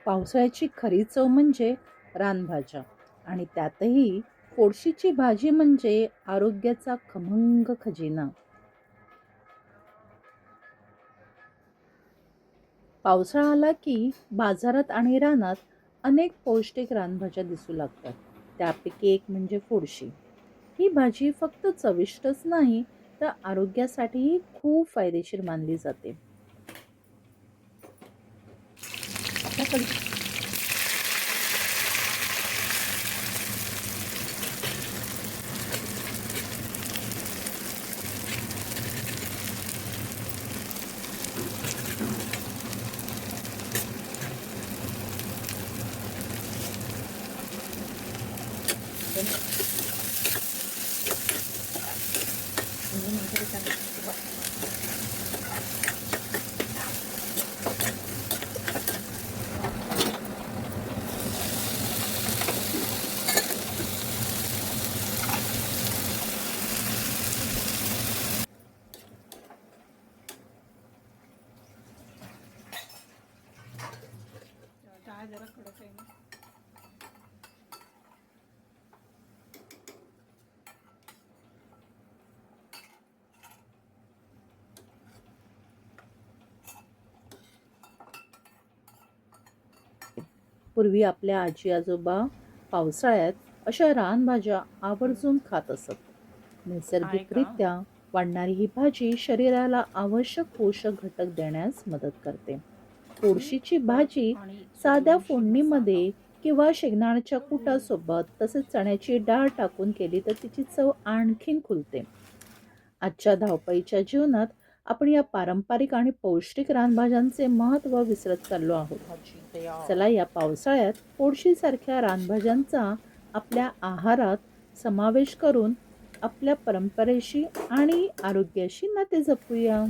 पावसाळ्याची खरी चव म्हणजे रानभाज्या आणि त्यातही फोडशीची भाजी म्हणजे आरोग्याचा खमंग खजिना. पावसाळा आला की बाजारात आणि रानात अनेक पौष्टिक रानभाज्या दिसू लागतात. त्यापैकी एक म्हणजे फोडशी. ही भाजी फक्त चविष्टच नाही तर आरोग्यासाठीही खूप फायदेशीर मानली जाते. आपल्याकडे डाळ जरा कडक आहे ना. पूर्वी आपल्या आजी आजोबा पावसाळ्यात अशा रानभाज्या आवर्जून खात असत. आहे का? नैसर्गिकरित्या वाढणारी ही भाजी शरीराला आवश्यक पोषक घटक देण्यास मदत करते. फोडशीची भाजी आणि साध्या सूर्यवंशी मसाला. फोडणीमध्ये किंवा शेंगदाण्याच्या कुटासोबत तसेच चण्याची डाळ टाकून केली तर तिची चव आणखीन खुलते. आजच्या धावपळीच्या जीवनात आपण या पारंपरिक आणि पौष्टिक रानभाज्यांचे महत्त्व विसरत चाललो आहोत. भाजी तयार. चला या पावसाळ्यात फोडशीसारख्या रानभाज्यांचा आपल्या आहारात समावेश करून आपल्या परंपरेशी आणि आरोग्याशी नाते जपूया.